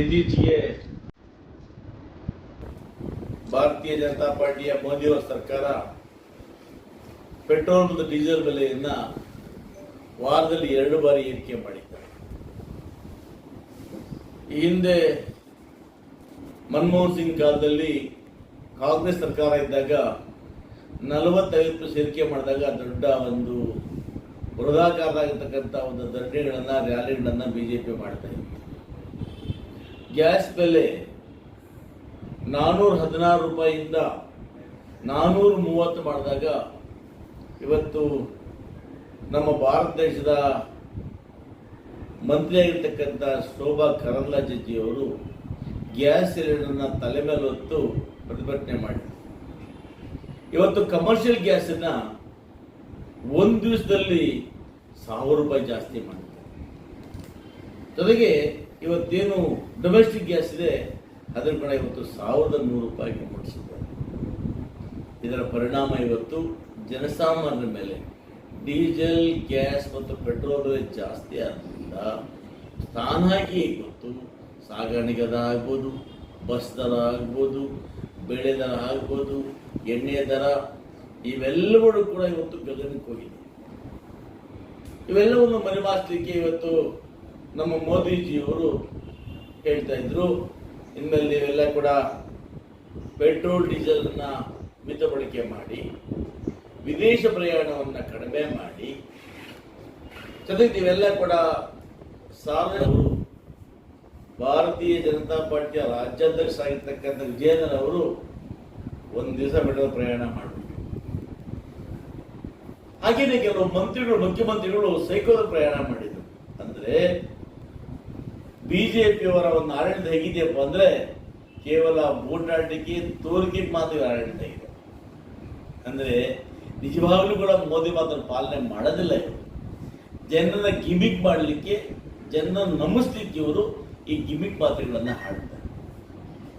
ಇತ್ತೀಚೆಗೆ ಭಾರತೀಯ ಜನತಾ ಪಾರ್ಟಿಯ ಮೋದಿಯವರ ಸರ್ಕಾರ ಪೆಟ್ರೋಲ್ ಮತ್ತು ಡೀಸೆಲ್ ಬೆಲೆಯನ್ನ ವಾರದಲ್ಲಿ 2 ಬಾರಿ ಏರಿಕೆ ಮಾಡಿದ್ದಾರೆ. ಈ ಹಿಂದೆ ಮನಮೋಹನ್ ಸಿಂಗ್ ಕಾಲದಲ್ಲಿ ಕಾಂಗ್ರೆಸ್ ಸರ್ಕಾರ ಇದ್ದಾಗ 40-50 ಏರಿಕೆ ಮಾಡಿದಾಗ ದೊಡ್ಡ ಒಂದು ಬೃಹದಾಕಾರದಾಗಿರ್ತಕ್ಕಂಥ ಒಂದು ಧರಣಿಗಳನ್ನ ರ್ಯಾಲಿಗಳನ್ನ ಬಿಜೆಪಿ ಮಾಡ್ತಾ ಇದೆ. ಗ್ಯಾಸ್ ಬೆಲೆ 416 ರೂಪಾಯಿಯಿಂದ 430 ಮಾಡಿದಾಗ ಇವತ್ತು ನಮ್ಮ ಭಾರತ ದೇಶದ ಮಂತ್ರಿಯಾಗಿರ್ತಕ್ಕಂಥ ಶೋಭಾ ಕರಂದ್ಲಾಜೆ ಅವರು ಗ್ಯಾಸ್ ಸಿಲಿಂಡರ್ನ ತಲೆ ಮೇಲೆ ಹೊತ್ತು ಪ್ರತಿಭಟನೆ ಮಾಡಿದರು. ಇವತ್ತು ಕಮರ್ಷಿಯಲ್ ಗ್ಯಾಸನ್ನ ಒಂದು ದಿವಸದಲ್ಲಿ 1000 ರೂಪಾಯಿ ಜಾಸ್ತಿ ಮಾಡಿದ್ದಾರೆ. ಜೊತೆಗೆ ಇವತ್ತೇನು ಡೊಮೆಸ್ಟಿಕ್ ಗ್ಯಾಸ್ ಇದೆ ಅದರ ಕೂಡ ಇವತ್ತು 1100 ರೂಪಾಯಿಗೆ ಮುಟ್ಟಿಸಿದ್ದಾರೆ. ಇದರ ಪರಿಣಾಮ ಇವತ್ತು ಜನಸಾಮಾನ್ಯರ ಮೇಲೆ ಡೀಸೆಲ್, ಗ್ಯಾಸ್ ಮತ್ತು ಪೆಟ್ರೋಲ್ ಬೆಲೆ ಜಾಸ್ತಿ ಆದ್ದರಿಂದ ತಾನಾಗಿ ಇವತ್ತು ಸಾಗಾಣಿಕೆ ದರ ಆಗ್ಬೋದು, ಬಸ್ ದರ ಆಗ್ಬೋದು, ಬೆಳೆ ದರ ಆಗ್ಬೋದು, ಎಣ್ಣೆ ದರ ಇವೆಲ್ಲವೂ ಕೂಡ ಇವತ್ತು ಗಗನಕ್ಕೆ ಹೋಗಿದೆ. ಇವೆಲ್ಲವನ್ನು ಮರೆಮಾಚಲಿಕ್ಕೆ ಇವತ್ತು ನಮ್ಮ ಮೋದಿಜಿಯವರು ಹೇಳ್ತಾ ಇದ್ರು, ಇನ್ಮೇಲೆ ನೀವೆಲ್ಲ ಕೂಡ ಪೆಟ್ರೋಲ್ ಡೀಸೆಲ್ನ ಮಿತ ಬಳಕೆ ಮಾಡಿ, ವಿದೇಶ ಪ್ರಯಾಣವನ್ನು ಕಡಿಮೆ ಮಾಡಿ, ಜೊತೆಗೆ ನೀವೆಲ್ಲ ಕೂಡ ಭಾರತೀಯ ಜನತಾ ಪಾರ್ಟಿಯ ರಾಜ್ಯಾಧ್ಯಕ್ಷ ಆಗಿರ್ತಕ್ಕಂಥ ವಿಜಯೇಂದ್ರ ಅವರು ಒಂದು ದಿವಸ ಬೆಳೆದ ಪ್ರಯಾಣ ಮಾಡಿದ್ರು. ಹಾಗೇನೆ ಕೆಲವು ಮಂತ್ರಿಗಳು, ಮುಖ್ಯಮಂತ್ರಿಗಳು ಸೈಕಲ್ ಪ್ರಯಾಣ ಮಾಡಿದ್ರು. ಅಂದ್ರೆ ಬಿಜೆಪಿಯವರ ಒಂದು ಆಡಳಿತ ಹೇಗಿದೆಯಪ್ಪ ಅಂದ್ರೆ ಕೇವಲ ಬೂಟಾಟಿಕೆ, ತೋರಿಕೆ ಮಾತ್ರ ಆಡಳಿತ ಇದೆ. ಅಂದ್ರೆ ನಿಜವಾಗ್ಲೂ ಕೂಡ ಮೋದಿ ಮಾತನ್ನು ಪಾಲನೆ ಮಾಡೋದಿಲ್ಲ. ಇವರು ಜನರನ್ನ ಗಿಮಿಕ್ ಮಾಡಲಿಕ್ಕೆ, ಜನರನ್ನು ನಂಬಿಸ್ಲಿಕ್ಕೆ ಇವರು ಈ ಗಿಮಿಕ್ ಮಾತುಗಳನ್ನ ಹಾಡ್ತಾರೆ.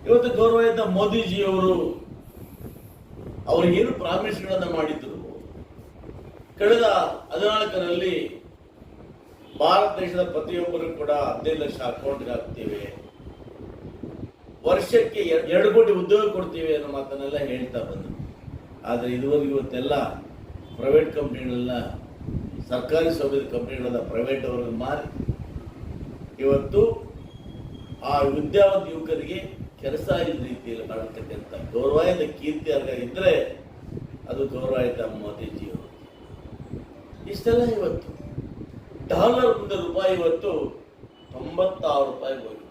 ಇವತ್ತು ಗೌರವಾನ್ವಿತ ಮೋದಿಜಿಯವರು ಅವರಿಗೇನು ಪ್ರಾಮಿಸ್ಗಳನ್ನ ಮಾಡಿದ್ರು, ಕಳೆದ 14ರಲ್ಲಿ ಭಾರತ ದೇಶದ ಪ್ರತಿಯೊಬ್ಬರು ಕೂಡ 15 ಲಕ್ಷ ಅಕೌಂಟ್ಗೆ ಹಾಕ್ತೀವಿ, ವರ್ಷಕ್ಕೆ 2 ಕೋಟಿ ಉದ್ಯೋಗ ಕೊಡ್ತೀವಿ ಅನ್ನೋ ಮಾತನ್ನೆಲ್ಲ ಹೇಳ್ತಾ ಬಂದರು. ಆದರೆ ಇದುವರೆಗೂ ಇವತ್ತೆಲ್ಲ ಪ್ರೈವೇಟ್ ಕಂಪ್ನಿಗಳೆಲ್ಲ, ಸರ್ಕಾರಿ ಸ್ವಾಮ್ಯದ ಕಂಪ್ನಿಗಳೆಲ್ಲ ಪ್ರೈವೇಟ್ ಅವರಿಗೆ ಮಾರಿ ಇವತ್ತು ಆ ವಿದ್ಯಾವಂತ ಯುವಕರಿಗೆ ಕೆಲಸ ಇದ್ದ ರೀತಿಯಲ್ಲಿ ಮಾಡತಕ್ಕಂಥ ಗೌರವಾನ್ವಿತ ಕೀರ್ತಿ ಇದ್ರೆ ಅದು ಗೌರವಾನ್ವಿತ ಮೋದಿಜಿಯವರು. ಇಷ್ಟೆಲ್ಲ ಇವತ್ತು ಡಾಲರ್ ಮುಂದೆ ರೂಪಾಯಿ ಇವತ್ತು 96 ರೂಪಾಯಿ ಹೋಗಿದೆ.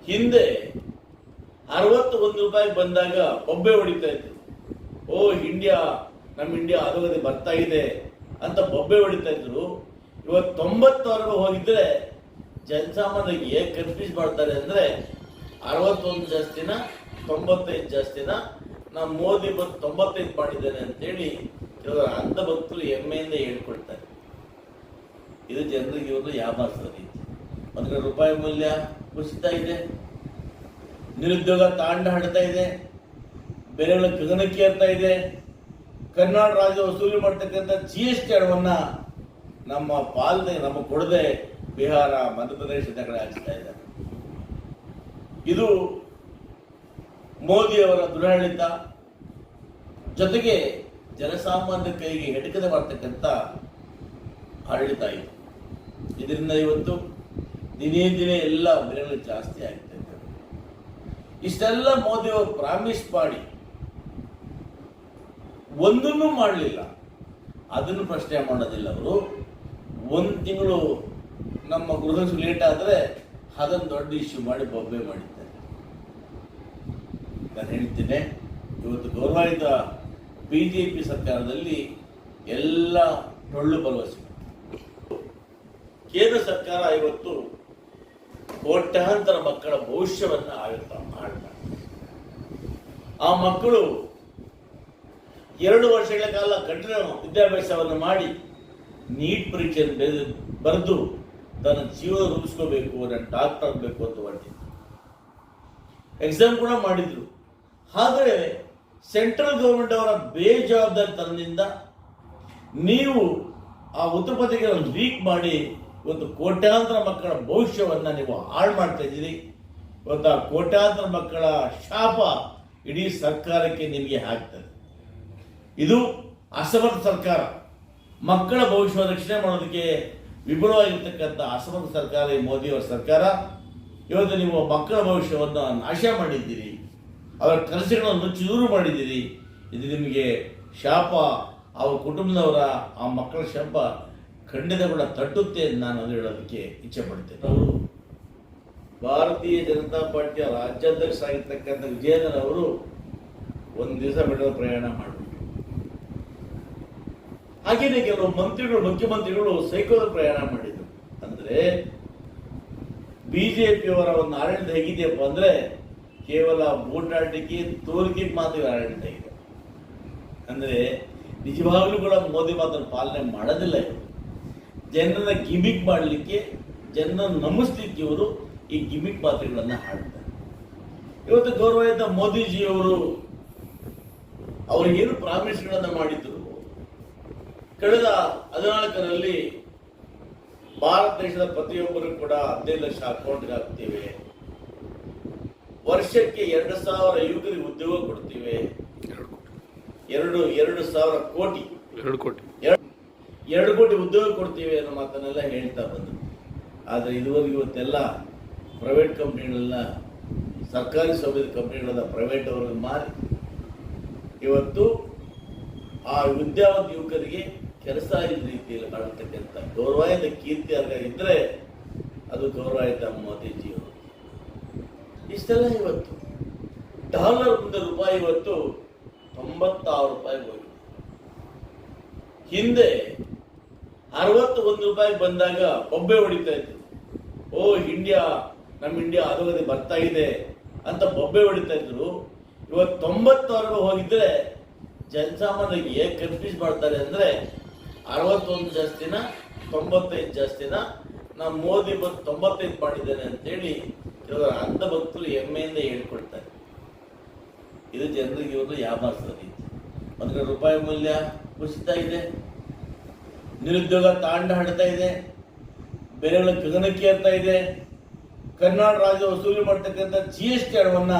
ಹಿಂದೆ 61 ರೂಪಾಯಿ ಬಂದಾಗ ಬೊಬ್ಬೆ ಹೊಡಿತಾ ಇದ್ರು. ಓ ಇಂಡಿಯಾ, ನಮ್ಮ ಇಂಡಿಯಾ ಅಧೋಗತಿ ಬರ್ತಾ ಇದೆ ಅಂತ ಬೊಬ್ಬೆ ಹೊಡಿತಾ ಇದ್ರು. ಇವತ್ತು 96 ಹೋಗಿದ್ರೆ ಜನಸಾಮಾನ್ಯರಿಗೆ ಕನ್ಫ್ಯೂಸ್ ಮಾಡ್ತಾರೆ. ಅಂದ್ರೆ 61 ಜಾಸ್ತಿನ 95 ಜಾಸ್ತಿನ, ನಾವು ಮೋದಿ ಬಂದು 95 ಮಾಡಿದ್ದೇನೆ ಅಂತೇಳಿ ಕೆಲವರು ಅಂಧ ಭಕ್ತರು ಹೆಮ್ಮೆಯಿಂದ ಹೇಳ್ಕೊಳ್ತಾರೆ. ಇದು ಜನರಿಗೆ ಇವರು ಯಾಮಾರಿಸೋ ರೀತಿ. ಒಂದು ಕಡೆ ರೂಪಾಯಿ ಮೌಲ್ಯ ಕುಸಿತಾ ಇದೆ, ನಿರುದ್ಯೋಗ ತಾಂಡ ಹಡ್ತಾ ಇದೆ, ಬೆಲೆಗಳ ಗಗನಕ್ಕೆ ಏರ್ತಾ ಇದೆ. ಕರ್ನಾಟಕ ರಾಜ್ಯ ವಸೂಲಿ ಮಾಡ್ತಕ್ಕಂಥ GST ಹಣವನ್ನ ನಮ್ಮ ಪಾಲನೆ ನಮ್ಮ ಕೊಡದೆ ಬಿಹಾರ, ಮಧ್ಯಪ್ರದೇಶದ ಕಡೆ ಹಾಕಿಸ್ತಾ ಇದ್ದಾರೆ. ಇದು ಮೋದಿಯವರ ದುರಾಡಳಿತ, ಜೊತೆಗೆ ಜನಸಾಮಾನ್ಯ ಕೈಗೆ ಎಟಕದೆ ಮಾಡ್ತಕ್ಕಂಥ ಆಡಳಿತ ಇದು. ಇದರಿಂದ ಇವತ್ತು ದಿನೇ ದಿನೇ ಎಲ್ಲ ಬೆಲೆಗಳು ಜಾಸ್ತಿ ಆಗ್ತಾ ಇದ್ದಾರೆ. ಇಷ್ಟೆಲ್ಲ ಮೋದಿಯವರು ಪ್ರಾಮಿಸ್ ಮಾಡಿ ಒಂದನ್ನು ಮಾಡಲಿಲ್ಲ. ಅದನ್ನು ಪ್ರಶ್ನೆ ಮಾಡೋದಿಲ್ಲ ಅವರು. 1 ತಿಂಗಳು ನಮ್ಮ ಗೃಹ ಲೇಟ್ ಆದರೆ ಅದನ್ನು ದೊಡ್ಡ ಇಶ್ಯೂ ಮಾಡಿ ಬೊಬ್ಬೆ ಮಾಡಿದ್ದಾರೆ. ನಾನು ಹೇಳ್ತೀನಿ, ಇವತ್ತು ಗೌರವಾನ್ವಿತ ಬಿಜೆಪಿ ಸರ್ಕಾರದಲ್ಲಿ ಎಲ್ಲ ಟೊಳ್ಳು ಭರವಸೆ. ಕೇಂದ್ರ ಸರ್ಕಾರ ಇವತ್ತು ಕೋಟ್ಯಾಂತರ ಮಕ್ಕಳ ಭವಿಷ್ಯವನ್ನು ಹಾಳು. ಆ ಮಕ್ಕಳು 2 ವರ್ಷಗಳ ಕಾಲ ಕಠಿಣ ವಿದ್ಯಾಭ್ಯಾಸವನ್ನು ಮಾಡಿ ನೀಟ್ ಪರೀಕ್ಷೆಯನ್ನು ಬರೆದು ತನ್ನ ಜೀವನ ರೂಪಿಸ್ಕೋಬೇಕು, ನಾನು ಡಾಕ್ಟರ್ ಆಗಬೇಕು ಅಂತ ಹೊರಟಿದ್ರು. ಎಕ್ಸಾಮ್ ಕೂಡ ಮಾಡಿದ್ರು. ಆದರೆ ಸೆಂಟ್ರಲ್ ಗೌರ್ಮೆಂಟ್ ಅವರ ಬೇಜವಾಬ್ದಾರಿತನದಿಂದ ನೀವು ಆ ಉತ್ತರ ಪತ್ರಿಕೆಗಳನ್ನು ಲೀಕ್ ಮಾಡಿ ಇವತ್ತು ಕೋಟ್ಯಾಂತರ ಮಕ್ಕಳ ಭವಿಷ್ಯವನ್ನು ನೀವು ಹಾಳು ಮಾಡ್ತಾ ಇದ್ದೀರಿ. ಇವತ್ತು ಆ ಕೋಟ್ಯಾಂತರ ಮಕ್ಕಳ ಶಾಪ ಇಡೀ ಸರ್ಕಾರಕ್ಕೆ ನಿಮಗೆ ಹಾಕ್ತದೆ. ಇದು ಅಸಮರ್ಥ ಸರ್ಕಾರ. ಮಕ್ಕಳ ಭವಿಷ್ಯ ರಕ್ಷಣೆ ಮಾಡೋದಕ್ಕೆ ವಿಫಲವಾಗಿರ್ತಕ್ಕಂಥ ಅಸಮರ್ಥ ಸರ್ಕಾರ ಈ ಮೋದಿಯವರ ಸರ್ಕಾರ. ಇವತ್ತು ನೀವು ಮಕ್ಕಳ ಭವಿಷ್ಯವನ್ನು ನಾಶ ಮಾಡಿದ್ದೀರಿ, ಅವರ ಕನಸುಗಳನ್ನು ಚೂರು ಮಾಡಿದ್ದೀರಿ. ಇದು ನಿಮಗೆ ಶಾಪ, ಅವರ ಕುಟುಂಬದವರ ಆ ಮಕ್ಕಳ ಶಾಪ ಖಂಡಿತ ಕೂಡ ತಟ್ಟುತ್ತೆ ಅಂತ ನಾನು ಹೇಳೋದಕ್ಕೆ ಇಚ್ಛೆ ಪಡ್ತೇನೆ. ಅವರು ಭಾರತೀಯ ಜನತಾ ಪಾರ್ಟಿಯ ರಾಜ್ಯಾಧ್ಯಕ್ಷರಾಗಿರ್ತಕ್ಕಂಥ ವಿಜಯೇಂದ್ರ ಅವರು ಒಂದು ದಿವಸ ಬಿಡೋ ಪ್ರಯಾಣ ಮಾಡಿಬಿಟ್ರು. ಹಾಗೇನೆ ಕೆಲವು ಮಂತ್ರಿಗಳು, ಮುಖ್ಯಮಂತ್ರಿಗಳು ಸೈಕಲ್ ಪ್ರಯಾಣ ಮಾಡಿದ್ರು. ಅಂದ್ರೆ ಬಿಜೆಪಿಯವರ ಒಂದು ಆಡಳಿತ ಹೇಗಿದೆಯಪ್ಪ ಅಂದ್ರೆ ಕೇವಲ ಬೂಟಾಟಿಕೆ, ತೋರಿಕೆ ಮಾತ್ರ ಆಡಳಿತ ಇದೆ. ಅಂದ್ರೆ ನಿಜವಾಗ್ಲೂ ಕೂಡ ಮೋದಿ ಮಾತ್ರ ಪಾಲನೆ ಮಾಡೋದಿಲ್ಲ. ಇವರು ಜನರನ್ನ ಗಿಮಿಕ್ ಮಾಡಲಿಕ್ಕೆ, ಜನರನ್ನು ನಂಬಿಸ್ಲಿಕ್ಕೆ ಇವರು ಈ ಗಿಮಿಕ್ ಮಾತುಗಳನ್ನು ಹಾಡ್ತಾರೆ. ಇವತ್ತು ಗೌರವಾನ್ವಿತ ಮೋದಿಜಿಯವರು ಅವರಿಗೇನು ಪ್ರಾಮಿಸ್ಗಳನ್ನು ಮಾಡಿದ್ರು, ಕಳೆದ 14ರಲ್ಲಿ ಭಾರತ ದೇಶದ ಪ್ರತಿಯೊಬ್ಬರು ಕೂಡ 15 ಲಕ್ಷ ಅಕೌಂಟ್ಗೆ ಹಾಕ್ತೇವೆ, ವರ್ಷಕ್ಕೆ 2,000 ಯುವಕರಿಗೆ ಉದ್ಯೋಗ ಕೊಡ್ತೀವಿ, 2,000 ಕೋಟಿ 2 ಕೋಟಿ ಉದ್ಯೋಗ ಕೊಡ್ತೀವಿ ಅನ್ನೋ ಮಾತನ್ನೆಲ್ಲ ಹೇಳ್ತಾ ಬಂದರು. ಆದರೆ ಇದುವರೆಗೂ ಇವತ್ತೆಲ್ಲ ಪ್ರೈವೇಟ್ ಕಂಪ್ನಿಗಳನ್ನ, ಸರ್ಕಾರಿ ಸ್ವಾಮ್ಯದ ಕಂಪ್ನಿಗಳನ್ನ ಪ್ರೈವೇಟ್ ಅವ್ರಿಗೆ ಮಾರಿ ಇವತ್ತು ಆ ವಿದ್ಯಾವಂತ ಯುವಕರಿಗೆ ಕೆಲಸ ಇದ್ದ ರೀತಿಯಲ್ಲಿ ಮಾಡತಕ್ಕಂಥ ಗೌರವಾನ್ವಿತ ಕೀರ್ತಿ ಅರ್ಹ ಇದ್ರೆ ಅದು ಗೌರವಾನ್ವಿತ ಮೋದಿಜಿಯವರು. ಇಷ್ಟೆಲ್ಲ ಇವತ್ತು ಡಾಲರ್ ಮುಂದೆ ರೂಪಾಯಿ ಇವತ್ತು 96 ರೂಪಾಯಿ ಹೋಗಿದೆ. ಹಿಂದೆ 61 ರೂಪಾಯಿ ಬಂದಾಗ ಬೊಬ್ಬೆ ಹೊಡಿತಾ ಇದ್ರು. ಓ ಇಂಡಿಯಾ, ನಮ್ಮ ಇಂಡಿಯಾ ಅಧೋಗತಿ ಬರ್ತಾ ಇದೆ ಅಂತ ಬೊಬ್ಬೆ ಹೊಡಿತಾ ಇದ್ರು. ಇವತ್ತು 90ವರೆಗೂ ಹೋಗಿದ್ರೆ ಜನಸಾಮಾನ್ಯರಿಗೆ ಹೇಗೆ ಕನ್ಫ್ಯೂಸ್ ಮಾಡ್ತಾರೆ ಅಂದ್ರೆ 61 ಜಾಸ್ತಿನ 95 ಜಾಸ್ತಿನ, ನಾವು ಮೋದಿ ಬಂದು 95 ಮಾಡಿದ್ದೇನೆ ಅಂತೇಳಿ ಕೆಲವರು ಅಂಧ ಭಕ್ತರು ಹೆಮ್ಮೆಯಿಂದ ಹೇಳ್ಕೊಳ್ತಾರೆ. ಇದು ಜನರಿಗೆ ಇವತ್ತು ವ್ಯಾಪಾರದ ರೀತಿ. ಒಂದು ಕಡೆ ರೂಪಾಯಿ ಮೂಲ್ಯ ಕುಸಿತ ಇದೆ, ನಿರುದ್ಯೋಗ ತಾಂಡ ಹಡ್ತಾ ಇದೆ, ಬೆಲೆಗಳ ಗಗನಕ್ಕೆ ಏರ್ತಾ ಇದೆ. ಕರ್ನಾಟಕ ರಾಜ್ಯ ವಸೂಲಿ ಮಾಡ್ತಕ್ಕಂಥ GST ಹಣವನ್ನ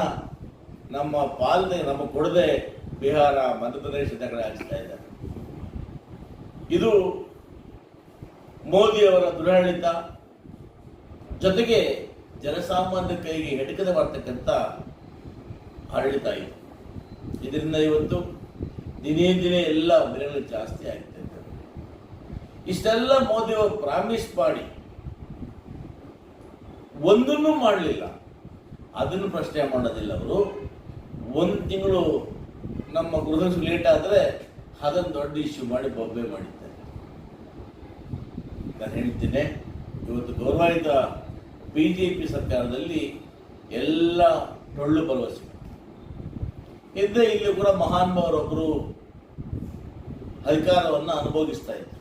ನಮ್ಮ ಪಾಲನೆ, ನಮ್ಮ ಕೊಡದೆ ಬಿಹಾರ, ಮಧ್ಯಪ್ರದೇಶದ ಕಡೆ ಹಾಕಿಸ್ತಾ ಇದ್ದಾರೆ. ಇದು ಮೋದಿಯವರ ದುರಾಡಳಿತ, ಜೊತೆಗೆ ಜನಸಾಮಾನ್ಯ ಕೈಗೆ ಎಟಕದೆ ಬರ್ತಕ್ಕಂಥ ಆಡಳಿತ ಇದು. ಇದರಿಂದ ಇವತ್ತು ದಿನೇ ದಿನೇ ಎಲ್ಲ ಬೆಲೆಗಳು ಜಾಸ್ತಿ ಆಗ್ತಾ ಇದ್ದಾರೆ. ಇಷ್ಟೆಲ್ಲ ಮೋದಿಯವರು ಪ್ರಾಮಿಸ್ ಮಾಡಿ ಒಂದನ್ನು ಮಾಡಲಿಲ್ಲ. ಅದನ್ನು ಪ್ರಶ್ನೆ ಮಾಡೋದಿಲ್ಲ ಅವರು. 1 ತಿಂಗಳು ನಮ್ಮ ಗೃಹ ಲೇಟ್ ಆದರೆ ಅದನ್ನು ದೊಡ್ಡ ಇಶ್ಯೂ ಮಾಡಿ ಬೊಬ್ಬೆ ಮಾಡಿದ್ದಾರೆ. ನಾನು ಹೇಳ್ತೇನೆ, ಇವತ್ತು ಗೌರವಾನ್ವಿತ ಬಿಜೆಪಿ ಸರ್ಕಾರದಲ್ಲಿ ಎಲ್ಲ ಟೊಳ್ಳು ಭರವಸೆ ಇದ್ದರೆ ಇಲ್ಲಿ ಕೂಡ ಮಹಾನುಭಾವರೊಬ್ಬರು ಅಧಿಕಾರವನ್ನು ಅನುಭವಿಸ್ತಾ ಇದ್ರು.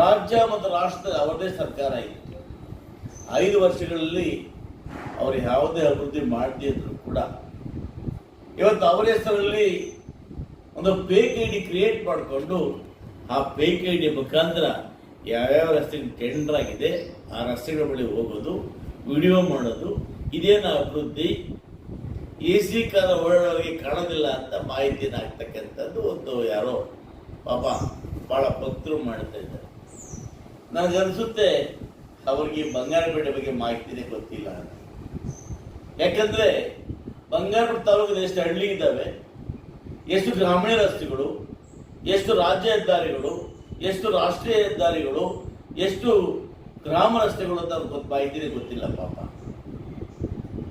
ರಾಜ್ಯ ಮತ್ತು ರಾಷ್ಟ್ರದ ಅವರದೇ ಸರ್ಕಾರ ಇತ್ತು. 5 ವರ್ಷಗಳಲ್ಲಿ ಅವರು ಯಾವುದೇ ಅಭಿವೃದ್ಧಿ ಮಾಡದೇ ಇದ್ರು ಕೂಡ ಇವತ್ತು ಅವರ ಹೆಸರಲ್ಲಿ ಒಂದು ಫೇಕ್ ಐಡಿ ಕ್ರಿಯೇಟ್ ಮಾಡಿಕೊಂಡು ಆ ಫೇಕ್ ಐಡಿ ಮುಖಾಂತರ ಯಾವ್ಯಾವ ರಸ್ತೆಗೆ ಟೆಂಡರ್ ಆಗಿದೆ ಆ ರಸ್ತೆಗಳ ಬಳಿ ಹೋಗೋದು, ವಿಡಿಯೋ ಮಾಡೋದು, ಇದೇನ ಅಭಿವೃದ್ಧಿ, AC ಕಾರ್ ಓಡಾಡೋರಿಗೆ ಕಾಣೋದಿಲ್ಲ ಅಂತ ಮಾಹಿತಿಯನ್ನು ಹಾಕ್ತಕ್ಕಂಥದ್ದು ಒಂದು ಯಾರೋ ಪಾಪ ಭಾಳ ಭಕ್ತರು ಮಾಡ್ತಾ ಇದ್ದಾರೆ. ನನಗನ್ಸುತ್ತೆ ಅವ್ರಿಗೆ ಬಂಗಾರಪೇಟೆ ಬಗ್ಗೆ ಮಾಹಿತಿನೇ ಗೊತ್ತಿಲ್ಲ ಅಂತ. ಯಾಕಂದ್ರೆ ಬಂಗಾರಪೇಟೆ ತಾಲೂಕಿನ ಎಷ್ಟು ಹಳ್ಳಿ ಇದ್ದಾವೆ, ಎಷ್ಟು ಗ್ರಾಮೀಣ ರಸ್ತೆಗಳು, ಎಷ್ಟು ರಾಜ್ಯ ಹೆದ್ದಾರಿಗಳು, ಎಷ್ಟು ರಾಷ್ಟ್ರೀಯ ಹೆದ್ದಾರಿಗಳು, ಎಷ್ಟು ಗ್ರಾಮ ರಸ್ತೆಗಳು ಅಂತ ಮಾಹಿತಿನೇ ಗೊತ್ತಿಲ್ಲ ಪಾಪ.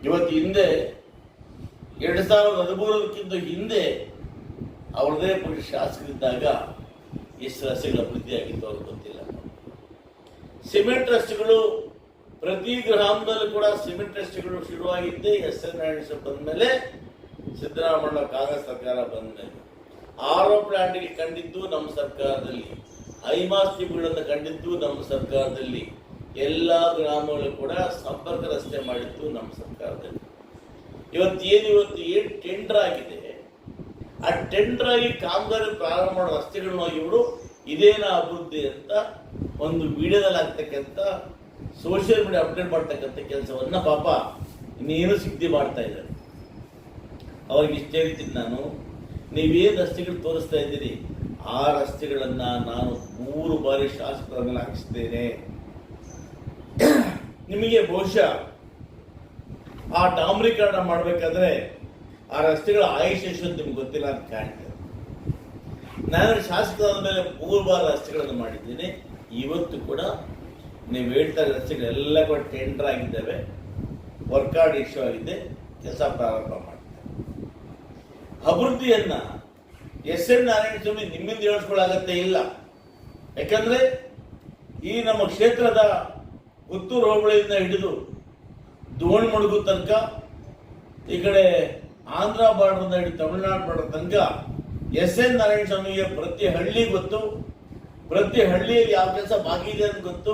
ಇವತ್ತು ಹಿಂದೆ 2013ಕ್ಕಿಂತ ಹಿಂದೆ ಅವ್ರದೇ ಪಕ್ಷ ಶಾಸಕರಿದ್ದಾಗ ಎಷ್ಟು ರಸ್ತೆಗಳ ಅಭಿವೃದ್ಧಿ ಆಗಿತ್ತು ಅವ್ರಿಗೆ ಗೊತ್ತಿಲ್ಲ. ಸಿಮೆಂಟ್ ರಸ್ತೆಗಳು ಪ್ರತಿ ಗ್ರಾಮದಲ್ಲೂ ಕೂಡ ಸಿಮೆಂಟ್ ರಸ್ತೆಗಳು ಶುರುವಾಗಿದ್ದೇ ಎಸ್.ಎನ್. ನಾರಾಯಣ ಬಂದ ಮೇಲೆ, ಸಿದ್ದರಾಮಯ್ಯ ಕಾಂಗ್ರೆಸ್ ಸರ್ಕಾರ ಬಂದ ಮೇಲೆ. ಆರೋ ಪ್ಲಾಂಟ್ಗೆ ಕಂಡಿದ್ದು ನಮ್ಮ ಸರ್ಕಾರದಲ್ಲಿ, ಐಮಾಸ್ ಟಿಪ್ಗಳನ್ನು ಕಂಡಿದ್ದು ನಮ್ಮ ಸರ್ಕಾರದಲ್ಲಿ, ಎಲ್ಲ ಗ್ರಾಮಗಳು ಕೂಡ ಸಂಪರ್ಕ ರಸ್ತೆ ಮಾಡಿದ್ದು ನಮ್ಮ ಸರ್ಕಾರದಲ್ಲಿ. ಇವತ್ತು ಏನು ಟೆಂಡರ್ ಆಗಿದೆ, ಆ ಟೆಂಡರ್ ಆಗಿ ಕಾಮಗಾರಿ ಪ್ರಾರಂಭ ಮಾಡೋ ರಸ್ತೆಗಳನ್ನ ಇವರು ಇದೇನ ಅಭಿವೃದ್ಧಿ ಅಂತ ಒಂದು ವಿಡಿಯೋದಲ್ಲಿ ಆಗ್ತಕ್ಕಂಥ ಸೋಷಿಯಲ್ ಮೀಡಿಯಾ ಅಪ್ಡೇಟ್ ಮಾಡ್ತಕ್ಕಂಥ ಕೆಲಸವನ್ನ ಪಾಪ ಇನ್ನೇನು ಸಿದ್ಧಿ ಮಾಡ್ತಾ ಇದ್ದಾರೆ. ಅವ್ರಿಗೆ ಇಷ್ಟ ಹೇಳ್ತೀನಿ ನಾನು, ನೀವೇನು ರಸ್ತೆಗಳು ತೋರಿಸ್ತಾ ಇದ್ದೀರಿ ಆ ರಸ್ತೆಗಳನ್ನ ನಾನು 3 ಬಾರಿ ಶಾಸಕರ ಮೇಲೆ ಹಾಕಿಸ್ತೇನೆ. ನಿಮಗೆ ಬಹುಶಃ ಆ ಡಾಂಬರೀಕರಣ ಮಾಡಬೇಕಾದ್ರೆ ಆ ರಸ್ತೆಗಳ ಆಯುಷ್ ಎಷ್ಟು ನಿಮ್ಗೆ ಗೊತ್ತಿಲ್ಲ ಅಂತ ಕಾಣ್ತದೆ. ನಾನು ಶಾಸಕರಾದ ಮೇಲೆ 3 ಬಾರಿ ರಸ್ತೆಗಳನ್ನು ಮಾಡಿದ್ದೀನಿ. ಇವತ್ತು ಕೂಡ ನೀವು ಹೇಳ್ತಾ ಇರೋ ರಸ್ತೆಗಳೆಲ್ಲ ಕೂಡ ಟೆಂಡರ್ ಆಗಿದ್ದಾವೆ, ವರ್ಕ್ ಆರ್ಡ್ ಇಶ್ಯೂ ಆಗಿದೆ, ಕೆಲಸ ಪ್ರಾರಂಭ ಮಾಡ್ತಾರೆ. ಅಭಿವೃದ್ಧಿಯನ್ನ ಎಸ್.ಎನ್. ನಾರಾಯಣಸ್ವಾಮಿ ನಿಮ್ಮಿಂದ ಹೇಳಿಸ್ಕೊಳ್ಳಾಗತ್ತೆ ಇಲ್ಲ. ಯಾಕಂದ್ರೆ ಈ ನಮ್ಮ ಕ್ಷೇತ್ರದ ಪುತ್ತೂರು ಹೋಬಳಿಯಿಂದ ಹಿಡಿದು ದೋಣಿಮಡುಗು ತನಕ, ಈ ಕಡೆ ಆಂಧ್ರ ಬಾರ್ಡರ್ನ ಹಿಡಿದು ತಮಿಳುನಾಡು ಬಾರ್ಡರ್ ತನಕ ಎಸ್.ಎನ್. ನಾರಾಯಣಸ್ವಾಮಿಗೆ ಪ್ರತಿ ಹಳ್ಳಿ ಗೊತ್ತು, ಪ್ರತಿ ಹಳ್ಳಿಯಲ್ಲಿ ಯಾವ ಕೆಲಸ ಬಾಕಿ ಇದೆ ಅಂತ ಗೊತ್ತು,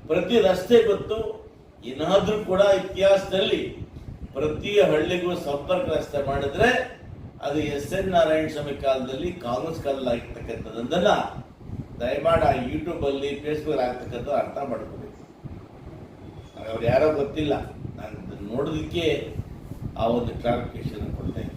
ಪ್ರತಿ ರಸ್ತೆ ಗೊತ್ತು. ಏನಾದ್ರೂ ಕೂಡ ಇತಿಹಾಸದಲ್ಲಿ ಪ್ರತಿ ಹಳ್ಳಿಗೂ ಸಂಪರ್ಕ ರಸ್ತೆ ಮಾಡಿದ್ರೆ ಅದು ಎಸ್.ಎನ್. ನಾರಾಯಣಸ್ವಾಮಿ ಕಾಲದಲ್ಲಿ, ಕಾಂಗ್ರೆಸ್ ಕಾಲದಲ್ಲಿ ಆಗಿರ್ತಕ್ಕಂಥದ್ದನ್ನ ದಯಮಾಡಿ ಆ ಯೂಟ್ಯೂಬ್ ಅಲ್ಲಿ ಫೇಸ್ಬುಕ್ ಆಗ್ತಕ್ಕಂಥ ಅರ್ಥ ಮಾಡ್ಕೋಬೇಕು. ಅವ್ರು ಯಾರೋ ಗೊತ್ತಿಲ್ಲ, ನಾನು ನೋಡೋದಕ್ಕೆ ಆ ಒಂದು ಕ್ಲಾರಿಫಿಕೇಶನ್ ಕೊಡ್ತಾ ಇದ್ದೀನಿ.